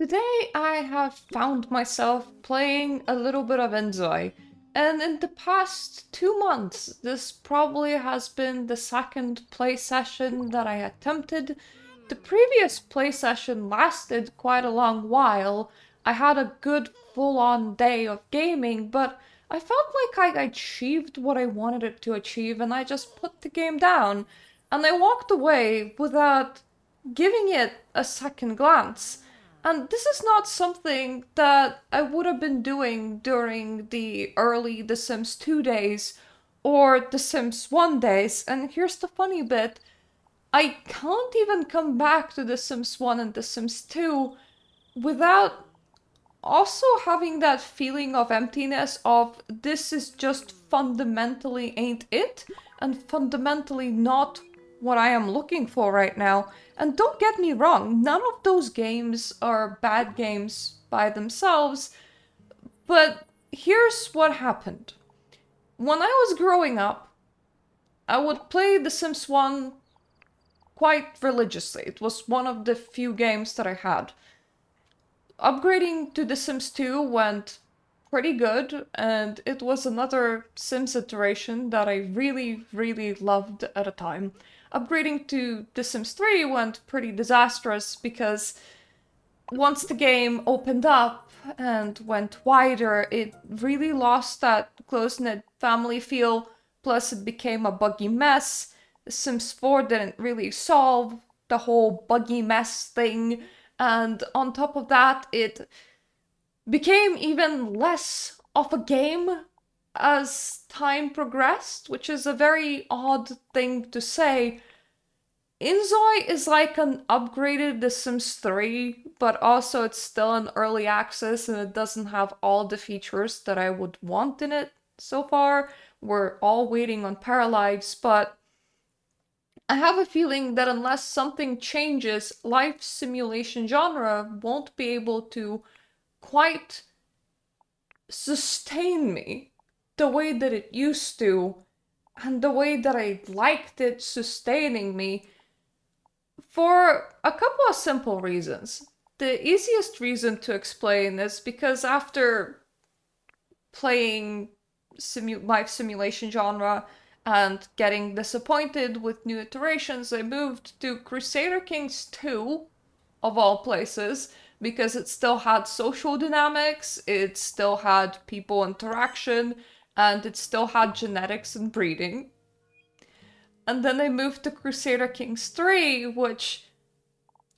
Today I have found myself playing a little bit of Inzoi, and in the past 2 months, this probably has been the second play session that I attempted. The previous play session lasted quite a long while. I had a good full-on day of gaming, but I felt like I achieved what I wanted it to achieve, and I just put the game down, and I walked away without giving it a second glance. And this is not something that I would have been doing during the early The Sims 2 days or The Sims 1 days. And here's the funny bit, I can't even come back to The Sims 1 and The Sims 2 without also having that feeling of emptiness of this is just fundamentally ain't it and fundamentally not what I am looking for right now. And don't get me wrong, none of those games are bad games by themselves, but here's what happened. When I was growing up, I would play The Sims 1 quite religiously. It was one of the few games that I had. Upgrading to The Sims 2 went pretty good, and it was another Sims iteration that I really, really loved at a time. Upgrading to The Sims 3 went pretty disastrous because once the game opened up and went wider, it really lost that close-knit family feel, plus it became a buggy mess. Sims 4 didn't really solve the whole buggy mess thing, and on top of that, it became even less of a game as time progressed, which is a very odd thing to say. Inzoi is like an upgraded The Sims 3, but also it's still in early access and it doesn't have all the features that I would want in it so far. We're all waiting on Paralives, but I have a feeling that unless something changes, life simulation genre won't be able to quite sustain me the way that it used to, and the way that I liked it sustaining me, for a couple of simple reasons. The easiest reason to explain is because after playing life simulation genre and getting disappointed with new iterations, I moved to Crusader Kings 2, of all places, because it still had social dynamics, it still had people interaction, and it still had genetics and breeding. And then I moved to Crusader Kings 3, which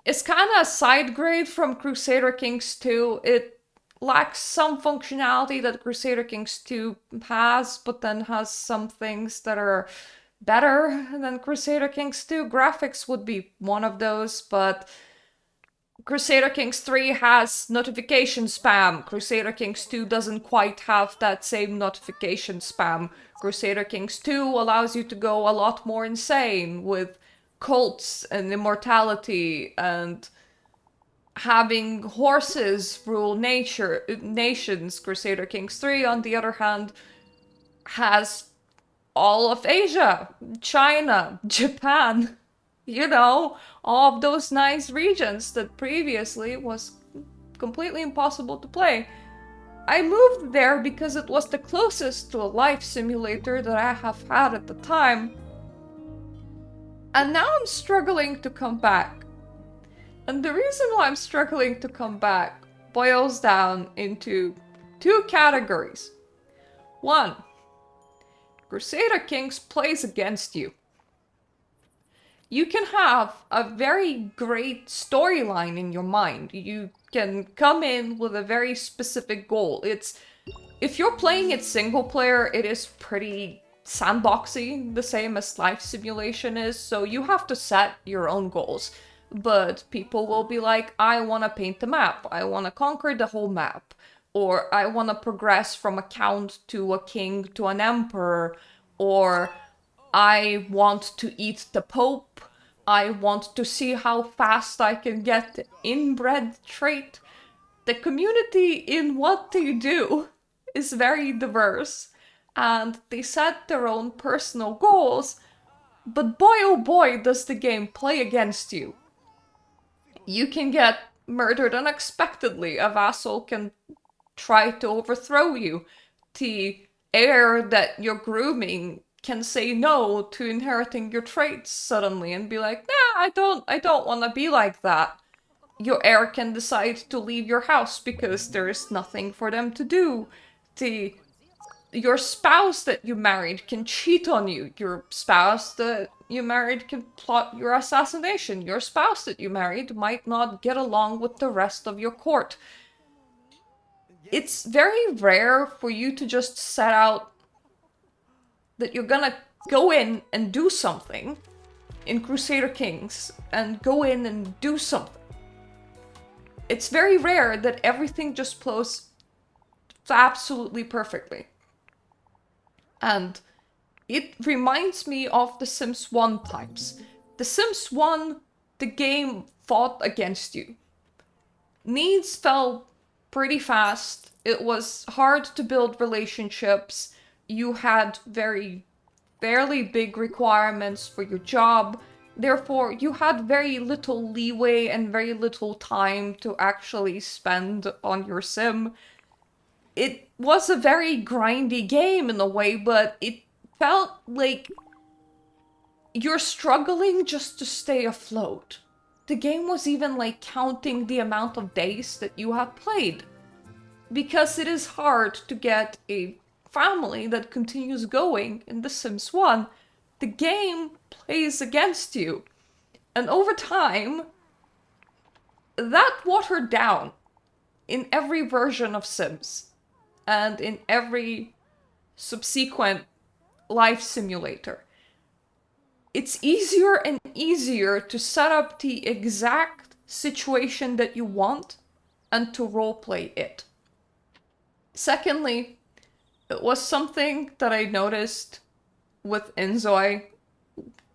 is kind of a side grade from Crusader Kings 2. It lacks some functionality that Crusader Kings 2 has, but then has some things that are better than Crusader Kings 2. Graphics would be one of those, but Crusader Kings 3 has notification spam. Crusader Kings 2 doesn't quite have that same notification spam. Crusader Kings 2 allows you to go a lot more insane with cults and immortality and having horses rule nations. Crusader Kings 3, on the other hand, has all of Asia, China, Japan, all of those nice regions that previously was completely impossible to play. I moved there because it was the closest to a life simulator that I have had at the time. And now I'm struggling to come back. And the reason why I'm struggling to come back boils down into two categories. One, Crusader Kings plays against you. You can have a very great storyline in your mind. You can come in with a very specific goal. If you're playing it single player, it is pretty sandboxy, the same as life simulation is, so you have to set your own goals. But people will be like, I want to paint the map, I want to conquer the whole map, or I want to progress from a count to a king to an emperor, or I want to eat the Pope. I want to see how fast I can get the inbred trait. The community in what they do is very diverse, and they set their own personal goals, but boy oh boy does the game play against you. You can get murdered unexpectedly. A vassal can try to overthrow you. The heir that you're grooming can say no to inheriting your traits suddenly and be like, nah, I don't want to be like that. Your heir can decide to leave your house because there is nothing for them to do. Your spouse that you married can cheat on you. Your spouse that you married can plot your assassination. Your spouse that you married might not get along with the rest of your court. It's very rare for you to just set out that you're gonna go in and do something in Crusader Kings and go in and do something. It's very rare that everything just flows absolutely perfectly. And it reminds me of The Sims 1 times. The Sims 1, the game fought against you. Needs fell pretty fast. It was hard to build relationships. You had fairly big requirements for your job. Therefore, you had very little leeway and very little time to actually spend on your sim. It was a very grindy game in a way, but it felt like you're struggling just to stay afloat. The game was even like counting the amount of days that you have played. Because it is hard to get a family that continues going in The Sims 1, the game plays against you. And over time, that watered down in every version of Sims and in every subsequent life simulator. It's easier and easier to set up the exact situation that you want and to roleplay it. Secondly, it was something that I noticed with Inzoi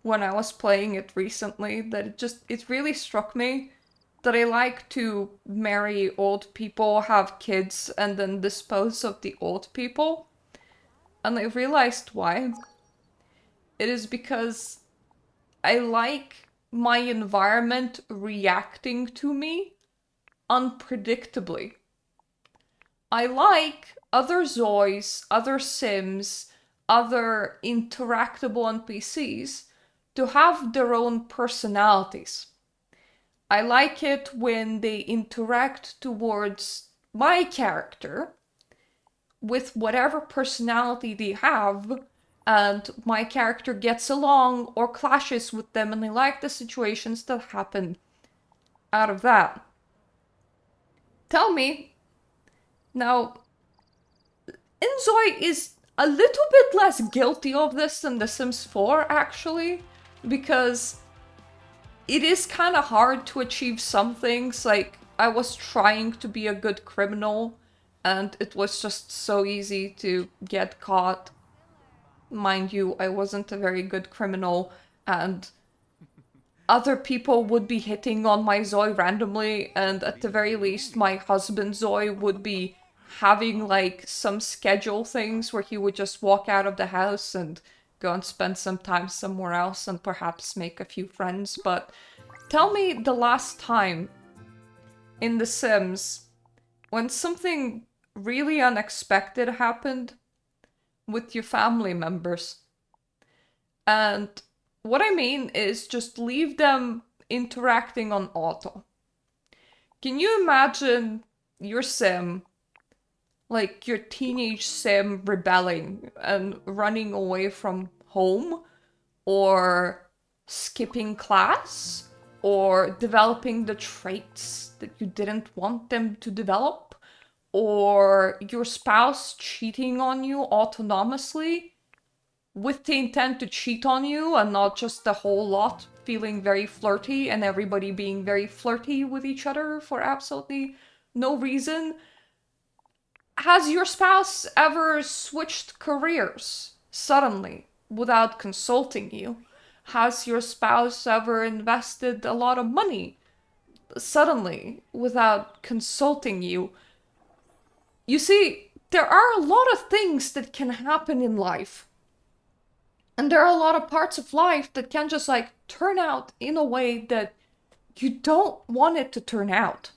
when I was playing it recently, that it really struck me that I like to marry old people, have kids, and then dispose of the old people. And I realized why. It is because I like my environment reacting to me unpredictably. I like other Zois, other Sims, other interactable NPCs to have their own personalities. I like it when they interact towards my character with whatever personality they have, and my character gets along or clashes with them, and I like the situations that happen out of that. Tell me, now, Inzoi is a little bit less guilty of this than The Sims 4, actually, because it is kind of hard to achieve some things. Like, I was trying to be a good criminal, and it was just so easy to get caught. Mind you, I wasn't a very good criminal, and other people would be hitting on my Zoe randomly, and at the very least, my husband Zoe would be having like some schedule things where he would just walk out of the house and go and spend some time somewhere else and perhaps make a few friends. But tell me the last time in The Sims when something really unexpected happened with your family members. And what I mean is just leave them interacting on auto. Can you imagine your sim, like your teenage sim, rebelling and running away from home, or skipping class, or developing the traits that you didn't want them to develop, or your spouse cheating on you autonomously with the intent to cheat on you and not just the whole lot feeling very flirty and everybody being very flirty with each other for absolutely no reason? Has your spouse ever switched careers suddenly without consulting you? Has your spouse ever invested a lot of money suddenly without consulting you? You see, there are a lot of things that can happen in life. And there are a lot of parts of life that can just like turn out in a way that you don't want it to turn out.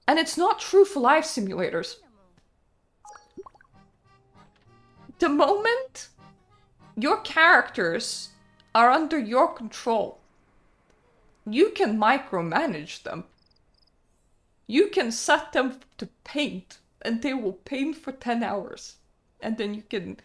And it's not true for life simulators. The moment your characters are under your control, you can micromanage them. You can set them to paint, and they will paint for 10 hours. And then you can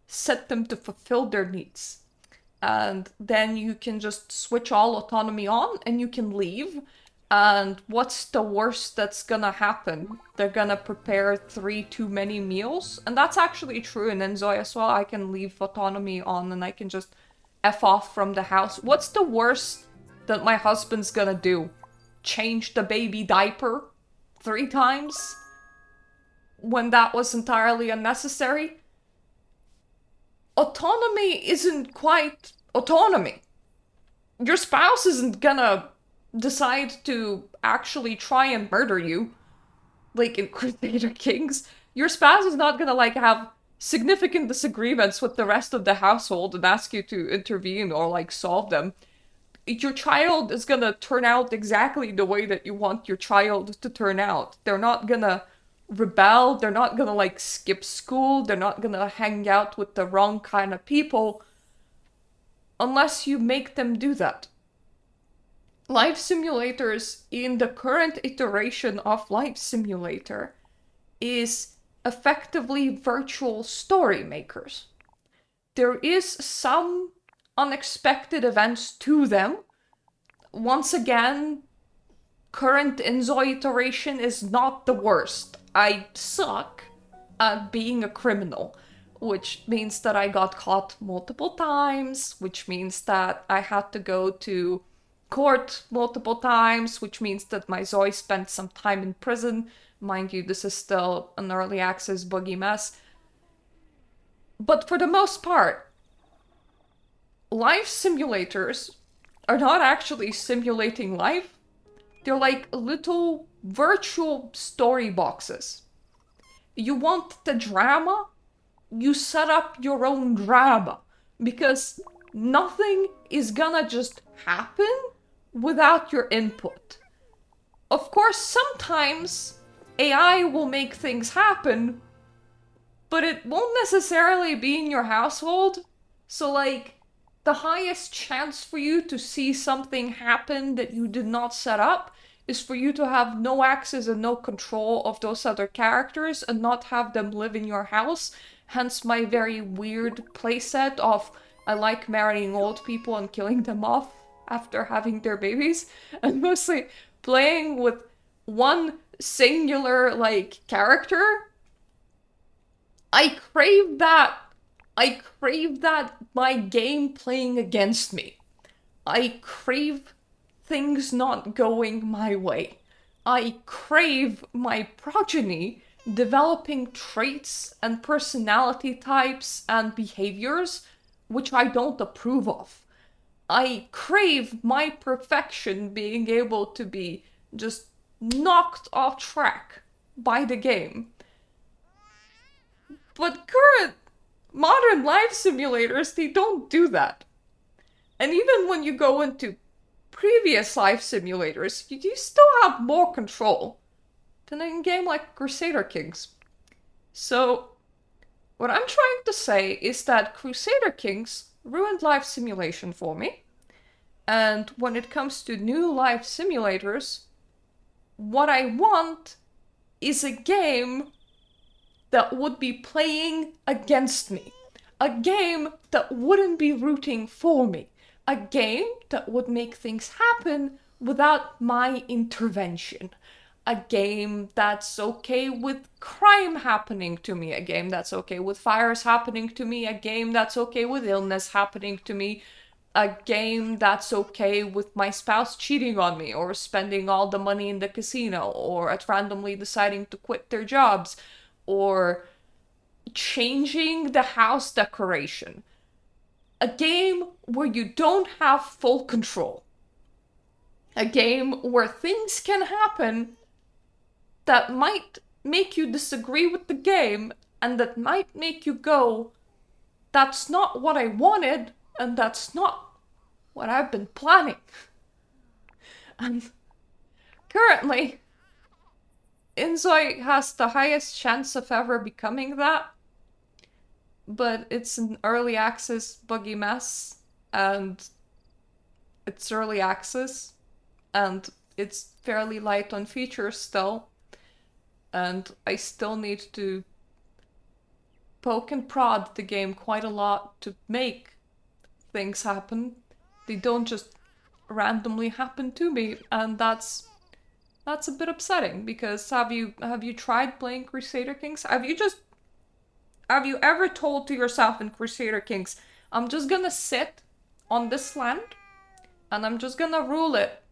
set them to fulfill their needs. And then you can just switch all autonomy on and you can leave. And what's the worst that's gonna happen? They're gonna prepare 3 too many meals. And that's actually true in Inzoi as well. I can leave autonomy on and I can just F off from the house. What's the worst that my husband's gonna do? Change the baby diaper 3 times? When that was entirely unnecessary? Autonomy isn't quite autonomy. Your spouse isn't gonna decide to actually try and murder you, like in Crusader Kings. Your spouse is not gonna like have significant disagreements with the rest of the household and ask you to intervene or like solve them. Your child is gonna turn out exactly the way that you want your child to turn out. They're not gonna rebel, they're not gonna like skip school, they're not gonna hang out with the wrong kind of people unless you make them do that. Life simulators in the current iteration of Life Simulator is effectively virtual story makers. There is some unexpected events to them. Once again, current Inzoi iteration is not the worst. I suck at being a criminal, which means that I got caught multiple times, which means that I had to go to court multiple times, which means that my Zoe spent some time in prison. Mind you, this is still an early access buggy mess. But for the most part, life simulators are not actually simulating life. They're like little virtual story boxes. You want the drama? You set up your own drama. Because nothing is gonna just happen without your input. Of course, sometimes AI will make things happen, but it won't necessarily be in your household. So like, the highest chance for you to see something happen that you did not set up is for you to have no access and no control of those other characters and not have them live in your house. Hence my very weird playset of I like marrying old people and killing them off after having their babies, and mostly playing with one singular, like, character. I crave that. I crave that my game playing against me. I crave things not going my way. I crave my progeny developing traits and personality types and behaviors which I don't approve of. I crave my perfection being able to be just knocked off track by the game. But current modern life simulators, they don't do that. And even when you go into previous life simulators, you still have more control than in a game like Crusader Kings. So, what I'm trying to say is that Crusader Kings ruined life simulation for me. And when it comes to new life simulators, what I want is a game that would be playing against me. A game that wouldn't be rooting for me. A game that would make things happen without my intervention. A game that's okay with crime happening to me. A game that's okay with fires happening to me. A game that's okay with illness happening to me. A game that's okay with my spouse cheating on me or spending all the money in the casino or at randomly deciding to quit their jobs or changing the house decoration. A game where you don't have full control. A game where things can happen that might make you disagree with the game and that might make you go, that's not what I wanted and that's not what I've been planning. And currently, Inzoi has the highest chance of ever becoming that, but it's an early access buggy mess, and it's early access, and it's fairly light on features still, and I still need to poke and prod the game quite a lot to make things happen. They don't just randomly happen to me, and that's a bit upsetting, because have you tried playing Crusader Kings? Have you ever told to yourself in Crusader Kings, I'm just gonna sit on this land and I'm just gonna rule it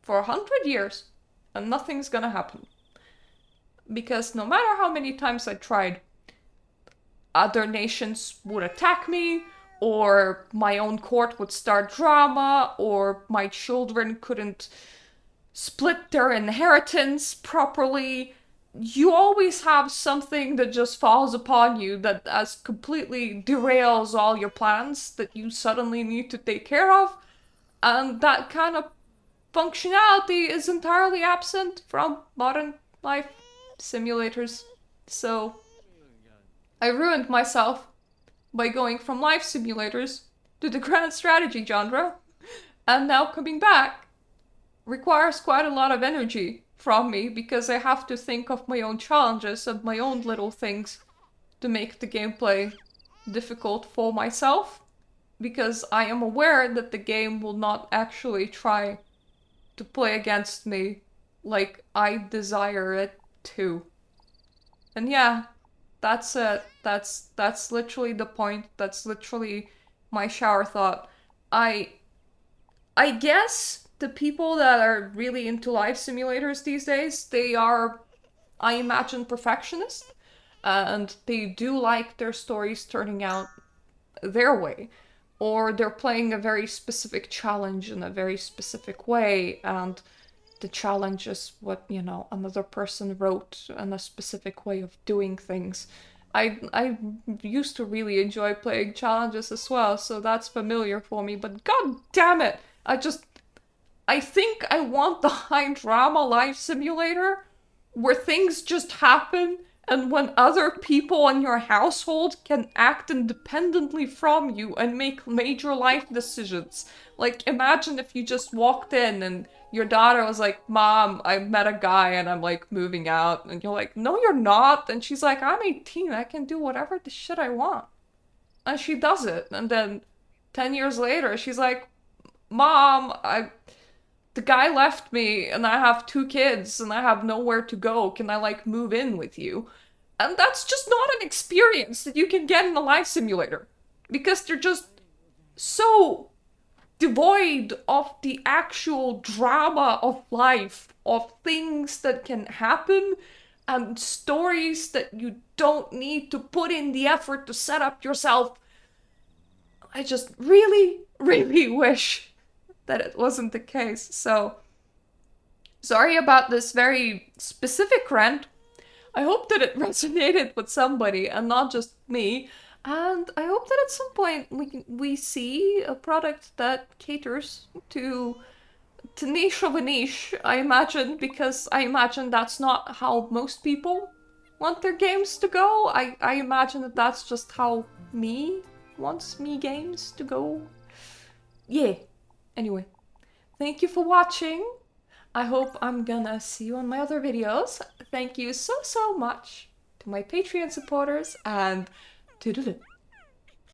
for 100 years and nothing's gonna happen? Because no matter how many times I tried, other nations would attack me, or my own court would start drama, or my children couldn't split their inheritance properly. You always have something that just falls upon you that as completely derails all your plans that you suddenly need to take care of. And that kind of functionality is entirely absent from modern life simulators. So I ruined myself by going from life simulators to the grand strategy genre, and now coming back requires quite a lot of energy from me, because I have to think of my own challenges and my own little things to make the gameplay difficult for myself, because I am aware that the game will not actually try to play against me like I desire it to. And yeah, that's it. That's literally the point. That's literally my shower thought. I guess the people that are really into life simulators these days, they are, I imagine, perfectionists, and they do like their stories turning out their way, or they're playing a very specific challenge in a very specific way, and the challenge is what, another person wrote in a specific way of doing things. I used to really enjoy playing challenges as well, so that's familiar for me, but god damn it, I think I want the high drama life simulator where things just happen, and when other people in your household can act independently from you and make major life decisions. Like, imagine if you just walked in and your daughter was like, Mom, I met a guy and I'm like moving out. And you're like, no, you're not. And she's like, I'm 18. I can do whatever the shit I want. And she does it. And then 10 years later, she's like, Mom, the guy left me and I have 2 kids and I have nowhere to go. Can I like move in with you? And that's just not an experience that you can get in a life simulator, because they're just so devoid of the actual drama of life, of things that can happen, and stories that you don't need to put in the effort to set up yourself. I just really, really wish that it wasn't the case. So, sorry about this very specific rant. I hope that it resonated with somebody and not just me. And I hope that at some point we see a product that caters to niche of a niche, I imagine, because I imagine that's not how most people want their games to go. I imagine that that's just how me wants me games to go. Yeah. Anyway, thank you for watching. I hope I'm gonna see you on my other videos. Thank you so much to my Patreon supporters, and toodaloo.